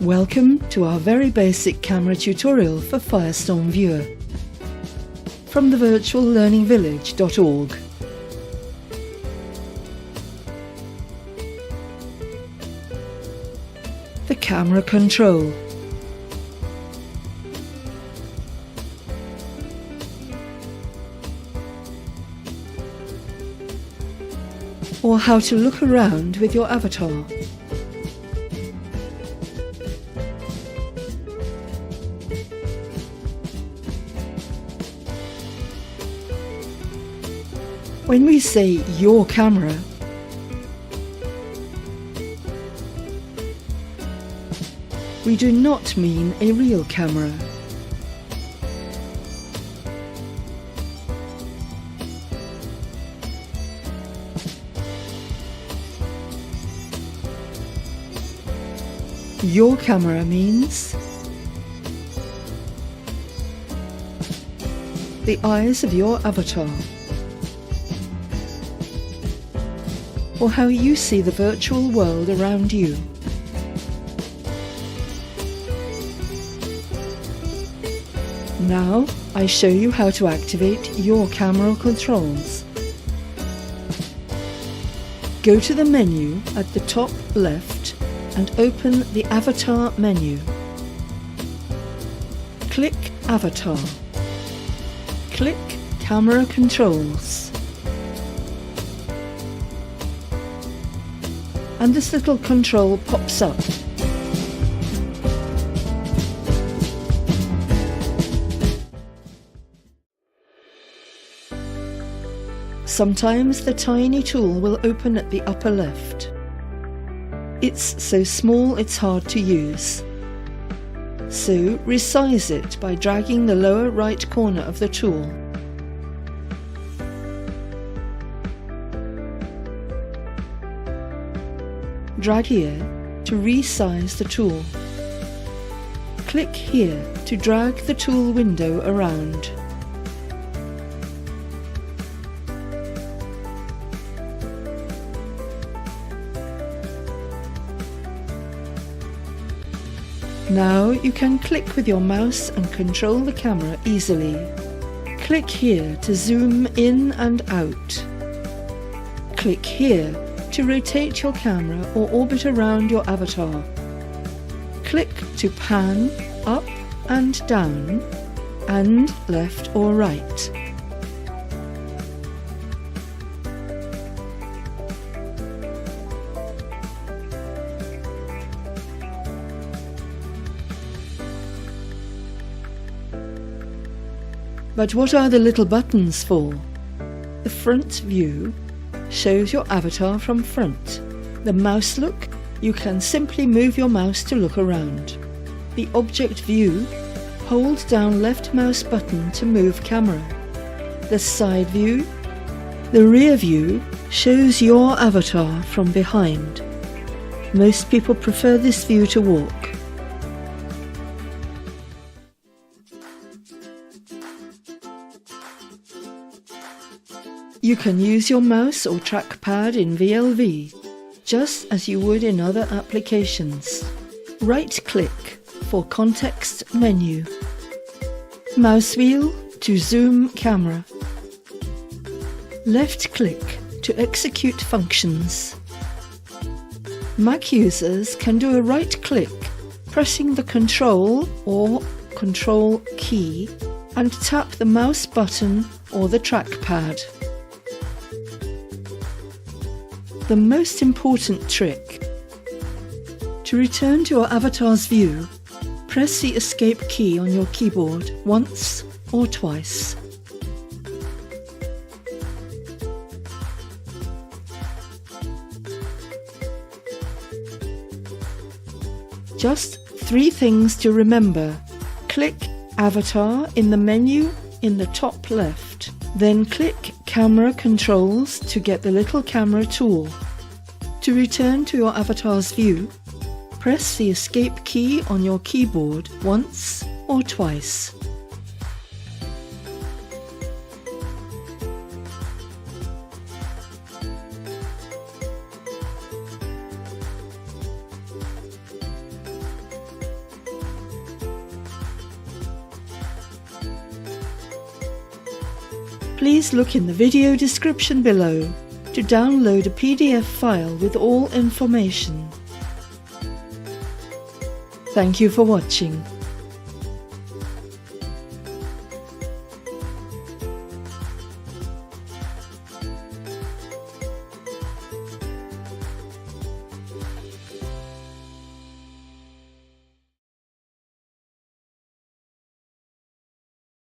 Welcome to our very basic camera tutorial for Firestorm Viewer from the virtuallearningvillage.org. The camera control. Or how to look around with your avatar. When we say your camera, we do not mean a real camera. Your camera means the eyes of your avatar, or how you see the virtual world around you. Now I show you how to activate your camera controls. Go to the menu at the top left and open the Avatar menu. Click Avatar. Click Camera Controls. And this little control pops up. Sometimes the tiny tool will open at the upper left. It's so small it's hard to use. So resize it by dragging the lower right corner of the tool. Drag here to resize the tool. Click here to drag the tool window around. Now you can click with your mouse and control the camera easily. Click here to zoom in and out. Click here to rotate your camera or orbit around your avatar. Click to pan up and down and left or right. But what are the little buttons for? The front view shows your avatar from front. The mouse look, you can simply move your mouse to look around. The object view, hold down left mouse button to move camera. The side view, the rear view shows your avatar from behind. Most people prefer this view to walk. You can use your mouse or trackpad in VLV, just as you would in other applications. Right-click for context menu. Mouse wheel to zoom camera. Left-click to execute functions. Mac users can do a right-click, pressing the Control or Control key, and tap the mouse button or the trackpad. The most important trick. To return to your avatar's view, press the Escape key on your keyboard once or twice. Just 3 things to remember. Click Avatar in the menu in the top left. Then click Camera Controls to get the little camera tool. To return to your avatar's view, press the Escape key on your keyboard once or twice. Please look in the video description below to download a PDF file with all information. Thank you for watching.